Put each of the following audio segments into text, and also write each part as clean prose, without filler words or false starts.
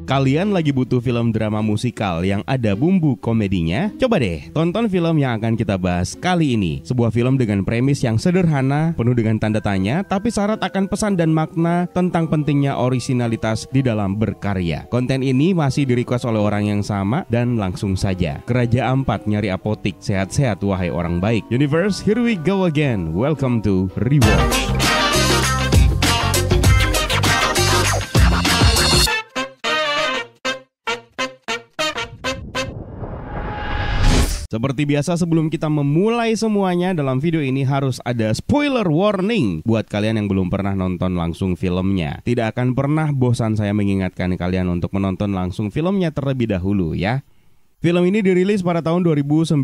Kalian lagi butuh film drama musikal yang ada bumbu komedinya? Coba deh, tonton film yang akan kita bahas kali ini. Sebuah film dengan premis yang sederhana, penuh dengan tanda tanya, tapi syarat akan pesan dan makna tentang pentingnya orisinalitas di dalam berkarya. Konten ini masih di-request oleh orang yang sama, dan langsung saja. Keraja Ampat nyari apotik, sehat-sehat wahai orang baik. Universe, here we go again. Welcome to Rewatch. Seperti biasa, sebelum kita memulai semuanya, dalam video ini harus ada spoiler warning buat kalian yang belum pernah nonton langsung filmnya. Tidak akan pernah bosan saya mengingatkan kalian untuk menonton langsung filmnya terlebih dahulu ya. Film ini dirilis pada tahun 2019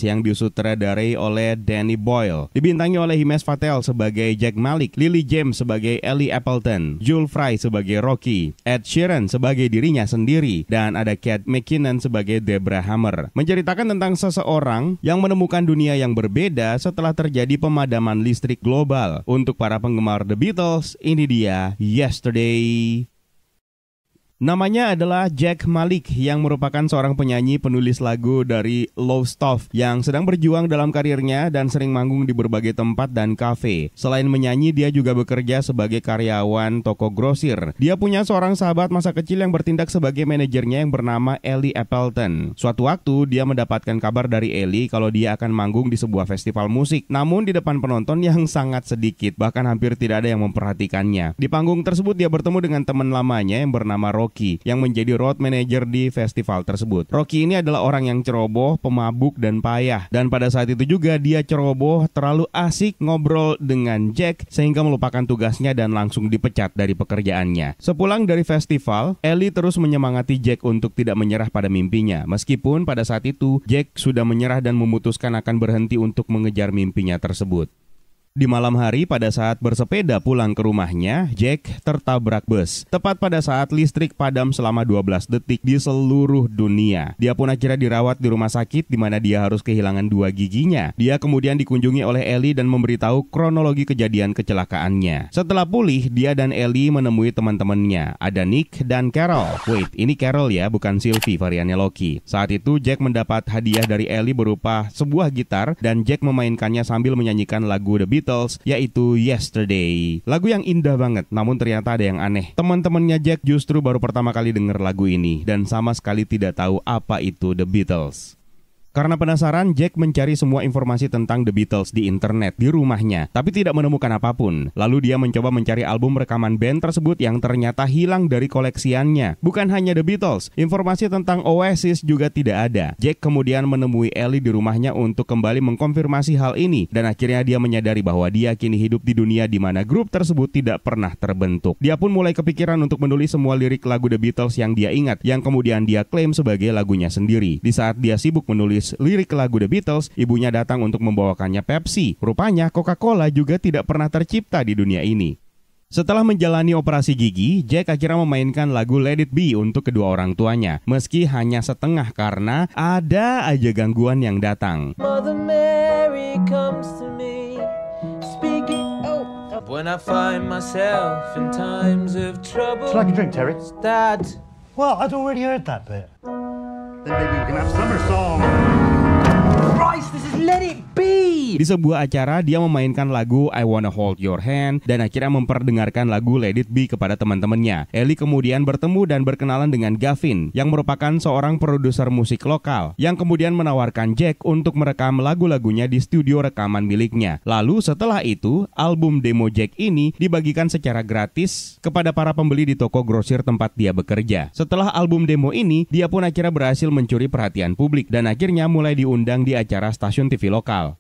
yang disutradarai oleh Danny Boyle. Dibintangi oleh Himesh Patel sebagai Jack Malik, Lily James sebagai Ellie Appleton, Joel Fry sebagai Rocky, Ed Sheeran sebagai dirinya sendiri, dan ada Kate McKinnon sebagai Deborah Hammer. Menceritakan tentang seseorang yang menemukan dunia yang berbeda setelah terjadi pemadaman listrik global. Untuk para penggemar The Beatles, ini dia Yesterday. Namanya adalah Jack Malik yang merupakan seorang penyanyi penulis lagu dari Lowestoft yang sedang berjuang dalam karirnya dan sering manggung di berbagai tempat dan kafe. Selain menyanyi, dia juga bekerja sebagai karyawan toko grosir. Dia punya seorang sahabat masa kecil yang bertindak sebagai manajernya yang bernama Ellie Appleton. Suatu waktu, dia mendapatkan kabar dari Ellie kalau dia akan manggung di sebuah festival musik. Namun di depan penonton yang sangat sedikit, bahkan hampir tidak ada yang memperhatikannya. Di panggung tersebut, dia bertemu dengan teman lamanya yang bernama Rocky yang menjadi road manager di festival tersebut. Rocky ini adalah orang yang ceroboh, pemabuk, dan payah. Dan pada saat itu juga dia ceroboh, terlalu asik ngobrol dengan Jack sehingga melupakan tugasnya dan langsung dipecat dari pekerjaannya. Sepulang dari festival, Ellie terus menyemangati Jack untuk tidak menyerah pada mimpinya. Meskipun pada saat itu Jack sudah menyerah dan memutuskan akan berhenti untuk mengejar mimpinya tersebut. Di malam hari pada saat bersepeda pulang ke rumahnya, Jack tertabrak bus. Tepat pada saat listrik padam selama 12 detik di seluruh dunia. Dia pun akhirnya dirawat di rumah sakit di mana dia harus kehilangan 2 giginya. Dia kemudian dikunjungi oleh Ellie dan memberitahu kronologi kejadian kecelakaannya. Setelah pulih, dia dan Ellie menemui teman-temannya. Ada Nick dan Carol. Wait, ini Carol ya, bukan Sylvie variannya Loki. Saat itu Jack mendapat hadiah dari Ellie berupa sebuah gitar dan Jack memainkannya sambil menyanyikan lagu The Beatles, yaitu Yesterday. Lagu yang indah banget, namun ternyata ada yang aneh. Teman-temannya Jack justru baru pertama kali dengar lagu ini dan sama sekali tidak tahu apa itu The Beatles. Karena penasaran, Jack mencari semua informasi tentang The Beatles di internet di rumahnya, tapi tidak menemukan apapun. Lalu dia mencoba mencari album rekaman band tersebut yang ternyata hilang dari koleksiannya. Bukan hanya The Beatles, informasi tentang Oasis juga tidak ada. Jack kemudian menemui Ellie di rumahnya untuk kembali mengkonfirmasi hal ini, dan akhirnya dia menyadari bahwa dia kini hidup di dunia di mana grup tersebut tidak pernah terbentuk. Dia pun mulai kepikiran untuk menulis semua lirik lagu The Beatles yang dia ingat, yang kemudian dia klaim sebagai lagunya sendiri. Di saat dia sibuk menulis lirik lagu The Beatles, ibunya datang untuk membawakannya Pepsi. Rupanya Coca-Cola juga tidak pernah tercipta di dunia ini. Setelah menjalani operasi gigi, Jack akhirnya memainkan lagu Let It Be untuk kedua orang tuanya, meski hanya setengah karena ada aja gangguan yang datang. Mother Mary comes to me, speaking when I find myself in times of trouble. Would you like a drink, Terry? Dad. Well, I'd already heard that bit. Then maybe we can have summer song. Christ, this is Let It Be! Di sebuah acara, dia memainkan lagu I Wanna Hold Your Hand dan akhirnya memperdengarkan lagu Let It Be kepada teman-temannya. Ellie kemudian bertemu dan berkenalan dengan Gavin, yang merupakan seorang produser musik lokal, yang kemudian menawarkan Jack untuk merekam lagu-lagunya di studio rekaman miliknya. Lalu setelah itu, album demo Jack ini dibagikan secara gratis kepada para pembeli di toko grosir tempat dia bekerja. Setelah album demo ini, dia pun akhirnya berhasil mencuri perhatian publik dan akhirnya mulai diundang di acara stasiun TV lokal.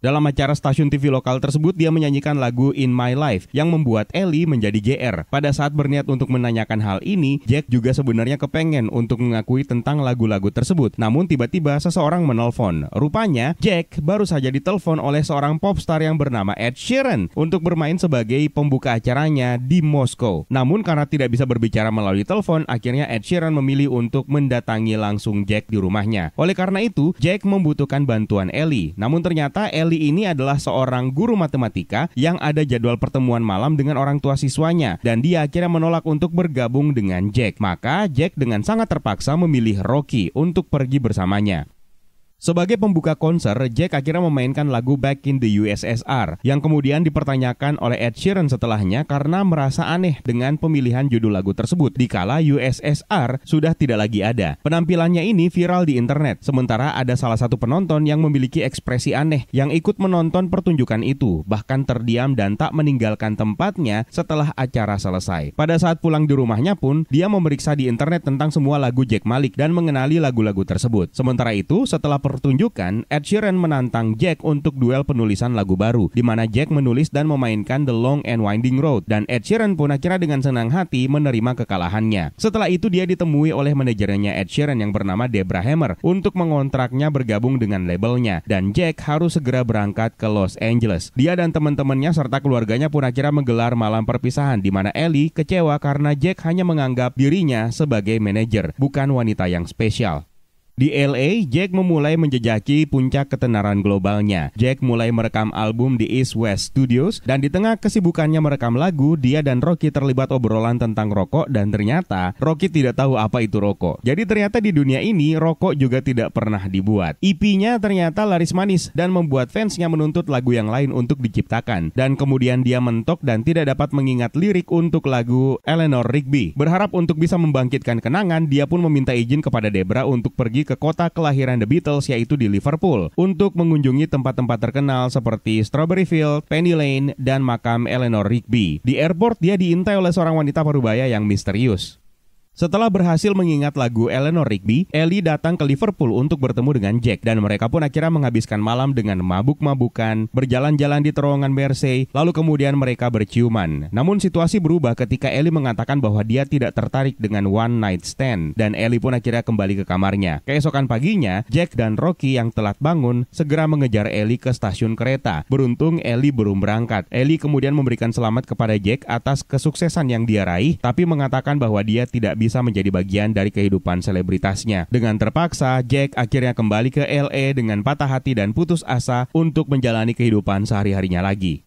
Dalam acara stasiun TV lokal tersebut, dia menyanyikan lagu In My Life yang membuat Ellie menjadi GR. Pada saat berniat untuk menanyakan hal ini, Jack juga sebenarnya kepengen untuk mengakui tentang lagu-lagu tersebut. Namun tiba-tiba seseorang menelpon. Rupanya, Jack baru saja ditelepon oleh seorang popstar yang bernama Ed Sheeran untuk bermain sebagai pembuka acaranya di Moskow. Namun karena tidak bisa berbicara melalui telepon, akhirnya Ed Sheeran memilih untuk mendatangi langsung Jack di rumahnya. Oleh karena itu, Jack membutuhkan bantuan Ellie. Namun ternyata Ellie Ellie ini adalah seorang guru matematika yang ada jadwal pertemuan malam dengan orang tua siswanya dan dia akhirnya menolak untuk bergabung dengan Jack. Maka Jack dengan sangat terpaksa memilih Rocky untuk pergi bersamanya. Sebagai pembuka konser, Jack akhirnya memainkan lagu Back in the USSR yang kemudian dipertanyakan oleh Ed Sheeran setelahnya karena merasa aneh dengan pemilihan judul lagu tersebut dikala USSR sudah tidak lagi ada. Penampilannya ini viral di internet, sementara ada salah satu penonton yang memiliki ekspresi aneh yang ikut menonton pertunjukan itu, bahkan terdiam dan tak meninggalkan tempatnya setelah acara selesai. Pada saat pulang di rumahnya pun, dia memeriksa di internet tentang semua lagu Jack Malik dan mengenali lagu-lagu tersebut. Sementara itu, setelah pertunjukan, Ed Sheeran menantang Jack untuk duel penulisan lagu baru, di mana Jack menulis dan memainkan The Long and Winding Road, dan Ed Sheeran pun akhirnya dengan senang hati menerima kekalahannya. Setelah itu dia ditemui oleh manajernya Ed Sheeran yang bernama Debra Hammer untuk mengontraknya bergabung dengan labelnya, dan Jack harus segera berangkat ke Los Angeles. Dia dan teman-temannya serta keluarganya pun akhirnya menggelar malam perpisahan, di mana Ellie kecewa karena Jack hanya menganggap dirinya sebagai manajer, bukan wanita yang spesial. Di LA, Jack memulai menjejaki puncak ketenaran globalnya. Jack mulai merekam album di East West Studios, dan di tengah kesibukannya merekam lagu, dia dan Rocky terlibat obrolan tentang rokok, dan ternyata Rocky tidak tahu apa itu rokok. Jadi ternyata di dunia ini, rokok juga tidak pernah dibuat. EP-nya ternyata laris manis dan membuat fansnya menuntut lagu yang lain untuk diciptakan. Dan kemudian dia mentok dan tidak dapat mengingat lirik untuk lagu Eleanor Rigby. Berharap untuk bisa membangkitkan kenangan, dia pun meminta izin kepada Debra untuk pergi ke kota kelahiran The Beatles, yaitu di Liverpool, untuk mengunjungi tempat-tempat terkenal seperti Strawberry Field, Penny Lane, dan makam Eleanor Rigby. Di airport, dia diintai oleh seorang wanita parubaya yang misterius. Setelah berhasil mengingat lagu Eleanor Rigby, Ellie datang ke Liverpool untuk bertemu dengan Jack, dan mereka pun akhirnya menghabiskan malam dengan mabuk-mabukan, berjalan-jalan di terowongan Mersey, lalu kemudian mereka berciuman. Namun situasi berubah ketika Ellie mengatakan bahwa dia tidak tertarik dengan one night stand, dan Ellie pun akhirnya kembali ke kamarnya. Keesokan paginya, Jack dan Rocky yang telat bangun segera mengejar Ellie ke stasiun kereta. Beruntung Ellie belum berangkat. Ellie kemudian memberikan selamat kepada Jack atas kesuksesan yang dia raih, tapi mengatakan bahwa dia tidak bisa menjadi bagian dari kehidupan selebritasnya. Dengan terpaksa, Jack akhirnya kembali ke LA dengan patah hati dan putus asa untuk menjalani kehidupan sehari-harinya lagi.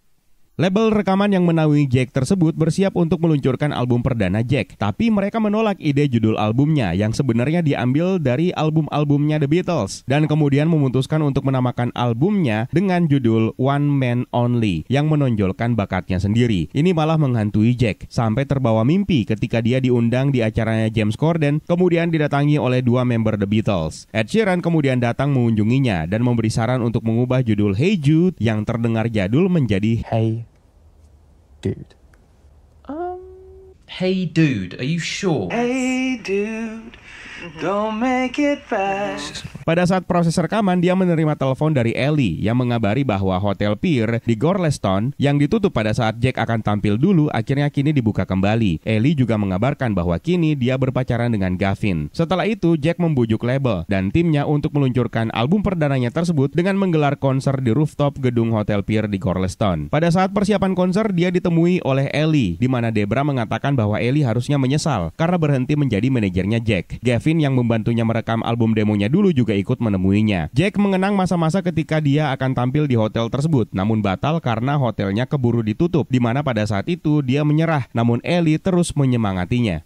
Label rekaman yang menaungi Jack tersebut bersiap untuk meluncurkan album perdana Jack, tapi mereka menolak ide judul albumnya yang sebenarnya diambil dari album-albumnya The Beatles, dan kemudian memutuskan untuk menamakan albumnya dengan judul One Man Only yang menonjolkan bakatnya sendiri. Ini malah menghantui Jack sampai terbawa mimpi ketika dia diundang di acaranya James Corden, kemudian didatangi oleh dua member The Beatles. Ed Sheeran kemudian datang mengunjunginya dan memberi saran untuk mengubah judul Hey Jude yang terdengar jadul menjadi Hey Dude. Hey dude, are you sure? Hey dude, don't make it fast. Pada saat proses rekaman, dia menerima telepon dari Ellie yang mengabari bahwa Hotel Pier di Gorleston yang ditutup pada saat Jack akan tampil dulu akhirnya kini dibuka kembali. Ellie juga mengabarkan bahwa kini dia berpacaran dengan Gavin. Setelah itu, Jack membujuk label dan timnya untuk meluncurkan album perdananya tersebut dengan menggelar konser di rooftop gedung Hotel Pier di Gorleston. Pada saat persiapan konser, dia ditemui oleh Ellie, di mana Debra mengatakan bahwa Ellie harusnya menyesal karena berhenti menjadi manajernya Jack. Gavin yang membantunya merekam album demonya dulu juga ikut menemuinya. Jack mengenang masa-masa ketika dia akan tampil di hotel tersebut, namun batal karena hotelnya keburu ditutup, di mana pada saat itu dia menyerah, namun Ellie terus menyemangatinya.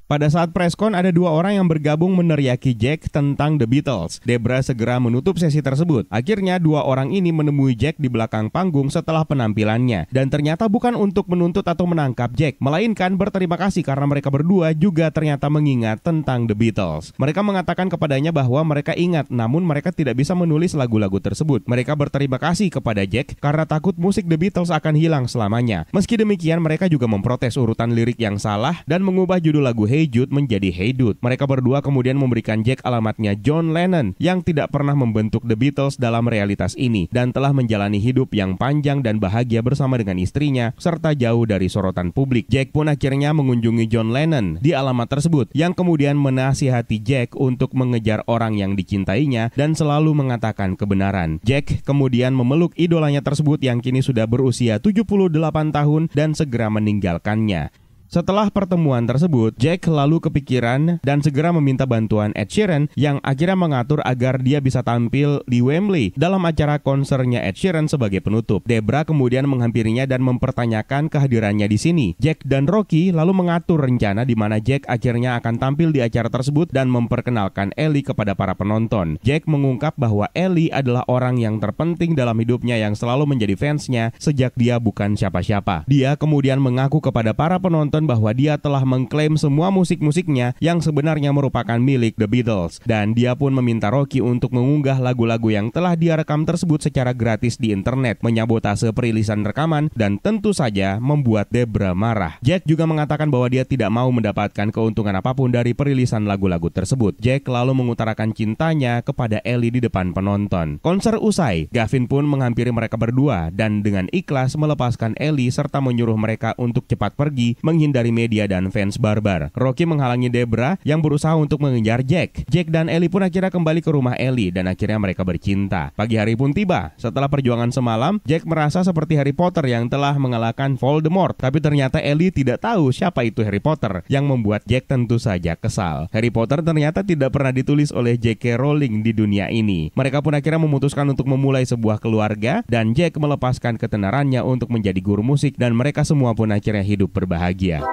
Pada saat preskon, ada dua orang yang bergabung meneriaki Jack tentang The Beatles. Debra segera menutup sesi tersebut. Akhirnya dua orang ini menemui Jack di belakang panggung setelah penampilannya. Dan ternyata bukan untuk menuntut atau menangkap Jack, melainkan berterima kasih karena mereka berdua juga ternyata mengingat tentang The Beatles. Mereka mengatakan kepadanya bahwa mereka ingat, namun mereka tidak bisa menulis lagu-lagu tersebut. Mereka berterima kasih kepada Jack karena takut musik The Beatles akan hilang selamanya. Meski demikian, mereka juga memprotes urutan lirik yang salah dan mengubah judul lagu Hey Jude menjadi Hey Dude. Mereka berdua kemudian memberikan Jack alamatnya John Lennon yang tidak pernah membentuk The Beatles dalam realitas ini dan telah menjalani hidup yang panjang dan bahagia bersama dengan istrinya serta jauh dari sorotan publik. Jack pun akhirnya mengunjungi John Lennon di alamat tersebut yang kemudian menasihati Jack untuk mengejar orang yang dicintainya dan selalu mengatakan kebenaran. Jack kemudian memeluk idolanya tersebut yang kini sudah berusia 78 tahun dan segera meninggalkannya. Setelah pertemuan tersebut, Jack lalu kepikiran dan segera meminta bantuan Ed Sheeran yang akhirnya mengatur agar dia bisa tampil di Wembley dalam acara konsernya Ed Sheeran sebagai penutup. Debra kemudian menghampirinya dan mempertanyakan kehadirannya di sini. Jack dan Rocky lalu mengatur rencana di mana Jack akhirnya akan tampil di acara tersebut dan memperkenalkan Ellie kepada para penonton. Jack mengungkap bahwa Ellie adalah orang yang terpenting dalam hidupnya yang selalu menjadi fansnya sejak dia bukan siapa-siapa. Dia kemudian mengaku kepada para penonton bahwa dia telah mengklaim semua musik-musiknya yang sebenarnya merupakan milik The Beatles, dan dia pun meminta Rocky untuk mengunggah lagu-lagu yang telah dia rekam tersebut secara gratis di internet, menyabotase perilisan rekaman, dan tentu saja membuat Debra marah. Jack juga mengatakan bahwa dia tidak mau mendapatkan keuntungan apapun dari perilisan lagu-lagu tersebut. Jack lalu mengutarakan cintanya kepada Ellie di depan penonton. Konser usai, Gavin pun menghampiri mereka berdua dan dengan ikhlas melepaskan Ellie serta menyuruh mereka untuk cepat pergi menghindari media dan fans barbar. Rocky menghalangi Debra yang berusaha untuk mengejar Jack. Jack dan Ellie pun akhirnya kembali ke rumah Ellie dan akhirnya mereka bercinta. Pagi hari pun tiba. Setelah perjuangan semalam, Jack merasa seperti Harry Potter yang telah mengalahkan Voldemort. Tapi ternyata Ellie tidak tahu siapa itu Harry Potter, yang membuat Jack tentu saja kesal. Harry Potter ternyata tidak pernah ditulis oleh J.K. Rowling di dunia ini. Mereka pun akhirnya memutuskan untuk memulai sebuah keluarga dan Jack melepaskan ketenarannya untuk menjadi guru musik dan mereka semua pun akhirnya hidup berbahagia.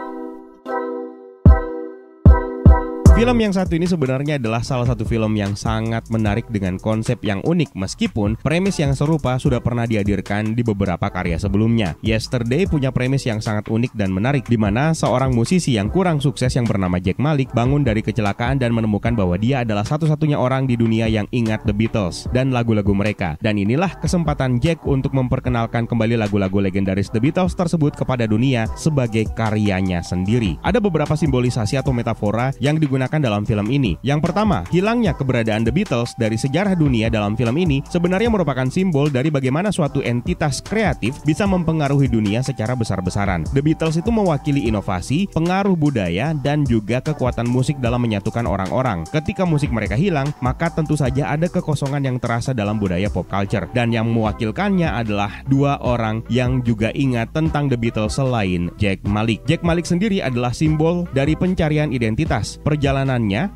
Film yang satu ini sebenarnya adalah salah satu film yang sangat menarik dengan konsep yang unik, meskipun premis yang serupa sudah pernah dihadirkan di beberapa karya sebelumnya. Yesterday punya premis yang sangat unik dan menarik, di mana seorang musisi yang kurang sukses yang bernama Jack Malik bangun dari kecelakaan dan menemukan bahwa dia adalah satu-satunya orang di dunia yang ingat The Beatles dan lagu-lagu mereka. Dan inilah kesempatan Jack untuk memperkenalkan kembali lagu-lagu legendaris The Beatles tersebut kepada dunia sebagai karyanya sendiri. Ada beberapa simbolisasi atau metafora yang digunakan dalam film ini. Yang pertama, hilangnya keberadaan The Beatles dari sejarah dunia dalam film ini sebenarnya merupakan simbol dari bagaimana suatu entitas kreatif bisa mempengaruhi dunia secara besar-besaran. The Beatles itu mewakili inovasi, pengaruh budaya, dan juga kekuatan musik dalam menyatukan orang-orang. Ketika musik mereka hilang, maka tentu saja ada kekosongan yang terasa dalam budaya pop culture. Dan yang mewakilkannya adalah dua orang yang juga ingat tentang The Beatles selain Jack Malik. Jack Malik sendiri adalah simbol dari pencarian identitas. Perjalanannya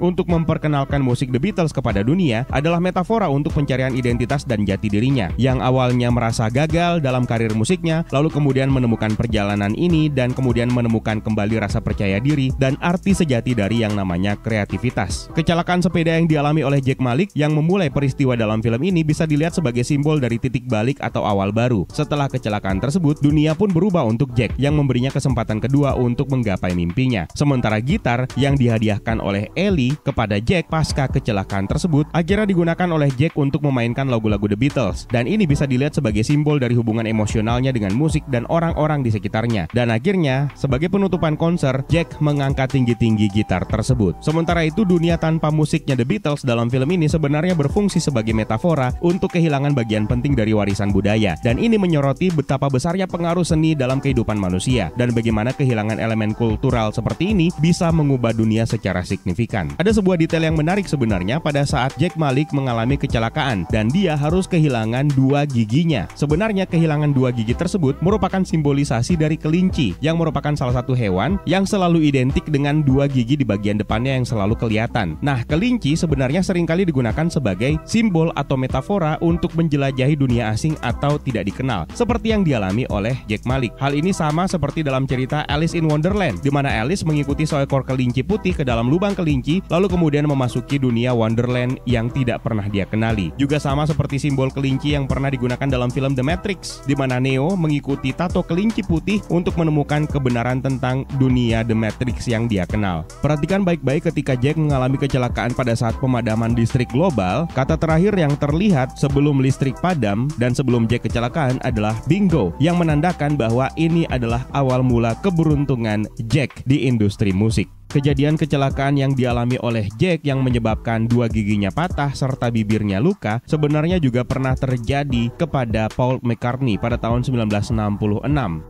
untuk memperkenalkan musik The Beatles kepada dunia adalah metafora untuk pencarian identitas dan jati dirinya, yang awalnya merasa gagal dalam karir musiknya, lalu kemudian menemukan perjalanan ini dan kemudian menemukan kembali rasa percaya diri dan arti sejati dari yang namanya kreativitas. Kecelakaan sepeda yang dialami oleh Jack Malik yang memulai peristiwa dalam film ini bisa dilihat sebagai simbol dari titik balik atau awal baru. Setelah kecelakaan tersebut, dunia pun berubah untuk Jack yang memberinya kesempatan kedua untuk menggapai mimpinya. Sementara gitar yang dihadiahkan oleh Ellie kepada Jack pasca kecelakaan tersebut akhirnya digunakan oleh Jack untuk memainkan lagu-lagu The Beatles, dan ini bisa dilihat sebagai simbol dari hubungan emosionalnya dengan musik dan orang-orang di sekitarnya. Dan akhirnya sebagai penutupan konser, Jack mengangkat tinggi-tinggi gitar tersebut. Sementara itu, dunia tanpa musiknya The Beatles dalam film ini sebenarnya berfungsi sebagai metafora untuk kehilangan bagian penting dari warisan budaya, dan ini menyoroti betapa besarnya pengaruh seni dalam kehidupan manusia dan bagaimana kehilangan elemen kultural seperti ini bisa mengubah dunia secara signifikan. Ada sebuah detail yang menarik sebenarnya pada saat Jack Malik mengalami kecelakaan dan dia harus kehilangan dua giginya. Sebenarnya kehilangan dua gigi tersebut merupakan simbolisasi dari kelinci yang merupakan salah satu hewan yang selalu identik dengan dua gigi di bagian depannya yang selalu kelihatan. Nah, kelinci sebenarnya seringkali digunakan sebagai simbol atau metafora untuk menjelajahi dunia asing atau tidak dikenal, seperti yang dialami oleh Jack Malik. Hal ini sama seperti dalam cerita Alice in Wonderland, di mana Alice mengikuti seekor kelinci putih ke dalam lubang kelinci, lalu kemudian memasuki dunia Wonderland yang tidak pernah dia kenali. Juga sama seperti simbol kelinci yang pernah digunakan dalam film The Matrix, di mana Neo mengikuti tato kelinci putih untuk menemukan kebenaran tentang dunia The Matrix yang dia kenal. Perhatikan baik-baik ketika Jack mengalami kecelakaan pada saat pemadaman listrik global, kata terakhir yang terlihat sebelum listrik padam dan sebelum Jack kecelakaan adalah bingo, yang menandakan bahwa ini adalah awal mula keberuntungan Jack di industri musik. Kejadian kecelakaan yang dialami oleh Jack yang menyebabkan 2 giginya patah serta bibirnya luka sebenarnya juga pernah terjadi kepada Paul McCartney pada tahun 1966.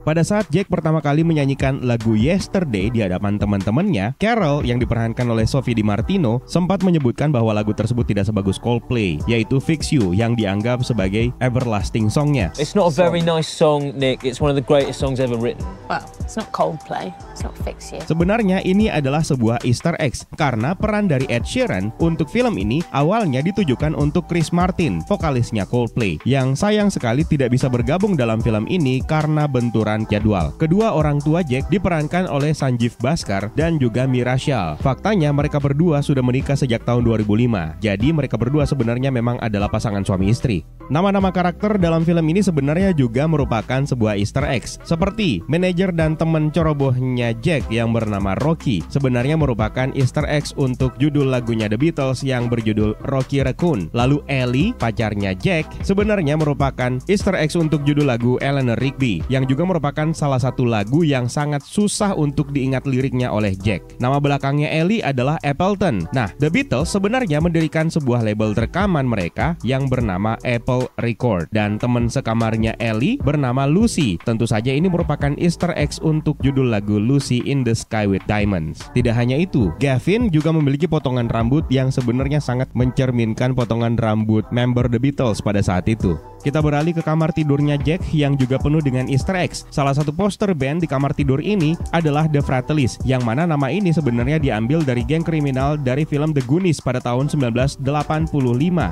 Pada saat Jack pertama kali menyanyikan lagu Yesterday di hadapan teman-temannya, Carol yang diperankan oleh Sophie DiMartino sempat menyebutkan bahwa lagu tersebut tidak sebagus Coldplay, yaitu Fix You yang dianggap sebagai everlasting songnya. It's not a very nice song, Nick. It's one of the greatest songs ever written. Well, it's not Coldplay. It's not Fix You. Sebenarnya ini adalah sebuah Easter eggs karena peran dari Ed Sheeran untuk film ini awalnya ditujukan untuk Chris Martin, vokalisnya Coldplay, yang sayang sekali tidak bisa bergabung dalam film ini karena benturan jadwal. Kedua orang tua Jack diperankan oleh Sanjeev Bhaskar dan juga Mira Shah. Faktanya mereka berdua sudah menikah sejak tahun 2005. Jadi mereka berdua sebenarnya memang adalah pasangan suami istri. Nama-nama karakter dalam film ini sebenarnya juga merupakan sebuah Easter eggs, seperti manajer dan teman cerobohnya Jack yang bernama Rocky sebenarnya merupakan Easter eggs untuk judul lagunya The Beatles yang berjudul Rocky Raccoon. Lalu Ellie, pacarnya Jack, sebenarnya merupakan Easter eggs untuk judul lagu Eleanor Rigby yang juga merupakan salah satu lagu yang sangat susah untuk diingat liriknya oleh Jack. Nama belakangnya Ellie adalah Appleton. Nah, The Beatles sebenarnya mendirikan sebuah label rekaman mereka yang bernama Apple Record dan teman sekamarnya Ellie bernama Lucy. Tentu saja ini merupakan Easter eggs untuk judul lagu Lucy in the Sky with Diamonds. Tidak hanya itu, Gavin juga memiliki potongan rambut yang sebenarnya sangat mencerminkan potongan rambut member The Beatles pada saat itu. Kita beralih ke kamar tidurnya Jack yang juga penuh dengan Easter eggs. Salah satu poster band di kamar tidur ini adalah The Fratellis, yang mana nama ini sebenarnya diambil dari geng kriminal dari film The Goonies pada tahun 1985,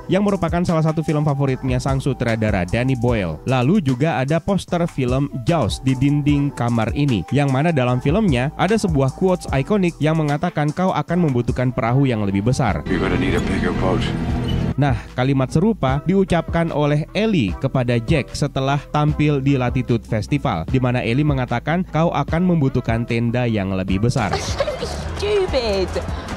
yang merupakan salah satu film favoritnya sang sutradara Danny Boyle. Lalu juga ada poster film Jaws di dinding kamar ini, yang mana dalam filmnya ada sebuah quotes ikonik yang mengatakan kau akan membutuhkan perahu yang lebih besar. You're gonna need a bigger boat. Nah, kalimat serupa diucapkan oleh Ellie kepada Jack setelah tampil di Latitude Festival, di mana Ellie mengatakan kau akan membutuhkan tenda yang lebih besar. Stupid.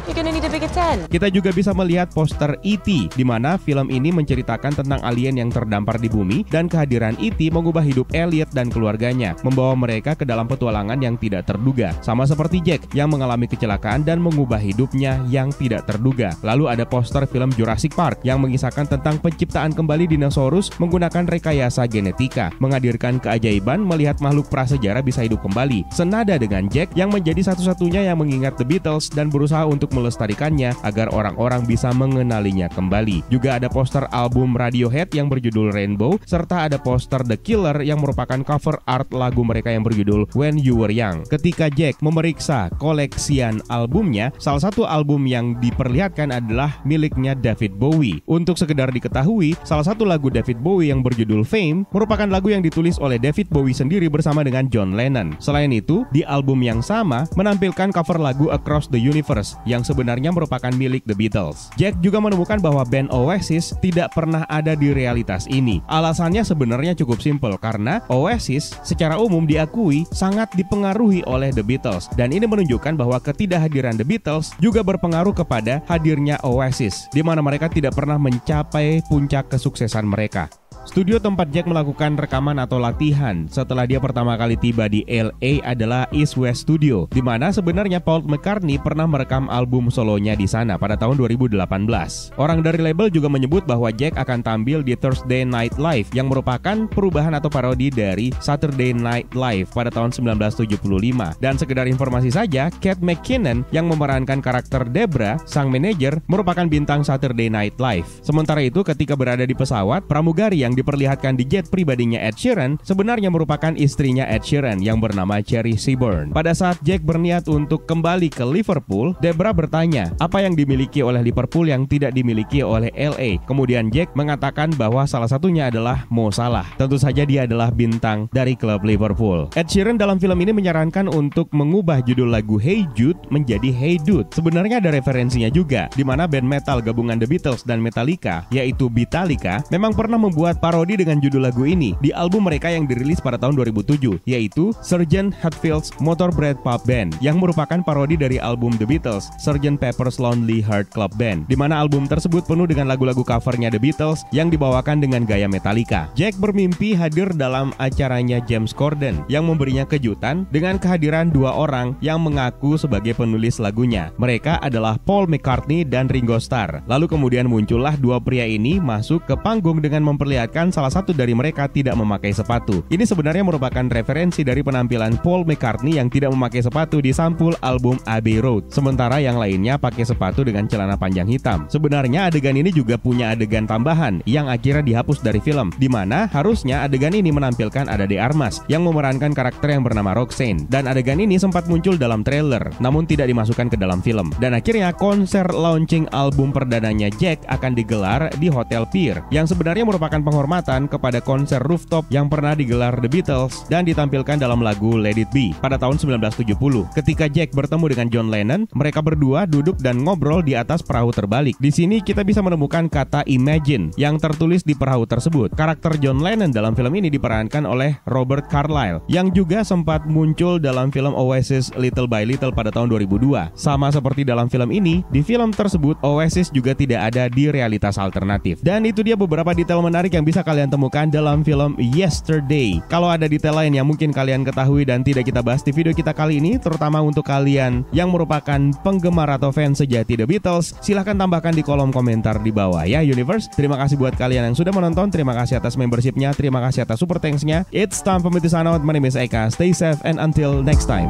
You're gonna need a bigger tent. Kita juga bisa melihat poster E.T., di mana film ini menceritakan tentang alien yang terdampar di bumi dan kehadiran E.T. mengubah hidup Elliot dan keluarganya, membawa mereka ke dalam petualangan yang tidak terduga. Sama seperti Jack yang mengalami kecelakaan dan mengubah hidupnya yang tidak terduga. Lalu ada poster film Jurassic Park yang mengisahkan tentang penciptaan kembali dinosaurus menggunakan rekayasa genetika, menghadirkan keajaiban melihat makhluk prasejarah bisa hidup kembali. Senada dengan Jack yang menjadi satu-satunya yang mengingat The Beatles dan berusaha untuk melestarikannya agar orang-orang bisa mengenalinya kembali. Juga ada poster album Radiohead yang berjudul Rainbow, serta ada poster The Killer yang merupakan cover art lagu mereka yang berjudul When You Were Young. Ketika Jack memeriksa koleksian albumnya, salah satu album yang diperlihatkan adalah miliknya David Bowie. Untuk sekedar diketahui, salah satu lagu David Bowie yang berjudul Fame merupakan lagu yang ditulis oleh David Bowie sendiri bersama dengan John Lennon. Selain itu, di album yang sama menampilkan cover lagu Across the Universe yang sebenarnya merupakan milik The Beatles. Jack juga menemukan bahwa band Oasis tidak pernah ada di realitas ini. Alasannya sebenarnya cukup simpel karena Oasis secara umum diakui sangat dipengaruhi oleh The Beatles, dan ini menunjukkan bahwa ketidakhadiran The Beatles juga berpengaruh kepada hadirnya Oasis, di mana mereka tidak pernah mencapai puncak kesuksesan mereka. Studio tempat Jack melakukan rekaman atau latihan setelah dia pertama kali tiba di LA adalah East West Studio, di mana sebenarnya Paul McCartney pernah merekam album solonya di sana pada tahun 2018. Orang dari label juga menyebut bahwa Jack akan tampil di Thursday Night Live yang merupakan perubahan atau parodi dari Saturday Night Live pada tahun 1975. Dan sekedar informasi saja, Kate McKinnon yang memerankan karakter Debra, sang manajer, merupakan bintang Saturday Night Live. Sementara itu, ketika berada di pesawat, pramugari yang diperlihatkan di jet pribadinya Ed Sheeran sebenarnya merupakan istrinya Ed Sheeran yang bernama Cherry Seaborn. Pada saat Jack berniat untuk kembali ke Liverpool, Debra bertanya apa yang dimiliki oleh Liverpool yang tidak dimiliki oleh LA. Kemudian Jack mengatakan bahwa salah satunya adalah Mo Salah. Tentu saja dia adalah bintang dari klub Liverpool. Ed Sheeran dalam film ini menyarankan untuk mengubah judul lagu Hey Jude menjadi Hey Dude. Sebenarnya ada referensinya juga, di mana band metal gabungan The Beatles dan Metallica, yaitu Beatallica, memang pernah membuat membuat parodi dengan judul lagu ini di album mereka yang dirilis pada tahun 2007, yaitu Sgt. Hatfield's Motorbread Pub Band, yang merupakan parodi dari album The Beatles, Sgt. Pepper's Lonely Heart Club Band, di mana album tersebut penuh dengan lagu-lagu covernya The Beatles yang dibawakan dengan gaya Metallica. Jack bermimpi hadir dalam acaranya James Corden yang memberinya kejutan dengan kehadiran dua orang yang mengaku sebagai penulis lagunya. Mereka adalah Paul McCartney dan Ringo Starr. Lalu kemudian muncullah dua pria ini masuk ke panggung dengan memperlihatkan salah satu dari mereka tidak memakai sepatu. Ini sebenarnya merupakan referensi dari penampilan Paul McCartney yang tidak memakai sepatu di sampul album Abbey Road, sementara yang lainnya pakai sepatu dengan celana panjang hitam. Sebenarnya adegan ini juga punya adegan tambahan yang akhirnya dihapus dari film, di mana harusnya adegan ini menampilkan Ada de Armas yang memerankan karakter yang bernama Roxanne, dan adegan ini sempat muncul dalam trailer namun tidak dimasukkan ke dalam film. Dan akhirnya konser launching album perdananya Jack akan digelar di Hotel Pier, yang sebenarnya merupakan penghormatan kepada konser rooftop yang pernah digelar The Beatles dan ditampilkan dalam lagu Let It Be pada tahun 1970. Ketika Jack bertemu dengan John Lennon, mereka berdua duduk dan ngobrol di atas perahu terbalik. Di sini kita bisa menemukan kata Imagine yang tertulis di perahu tersebut. Karakter John Lennon dalam film ini diperankan oleh Robert Carlyle yang juga sempat muncul dalam film Oasis Little by Little pada tahun 2002. Sama seperti dalam film ini, di film tersebut Oasis juga tidak ada di realitas alternatif. Dan itu dia beberapa detail menarik yang bisa kalian temukan dalam film Yesterday. Kalau ada detail lain yang mungkin kalian ketahui dan tidak kita bahas di video kita kali ini, terutama untuk kalian yang merupakan penggemar atau fans sejati The Beatles, silahkan tambahkan di kolom komentar di bawah ya Universe. Terima kasih buat kalian yang sudah menonton, terima kasih atas membershipnya, terima kasih atas super thanks-nya. It's time for me to sign out. My name is Eka. Stay safe and until next time.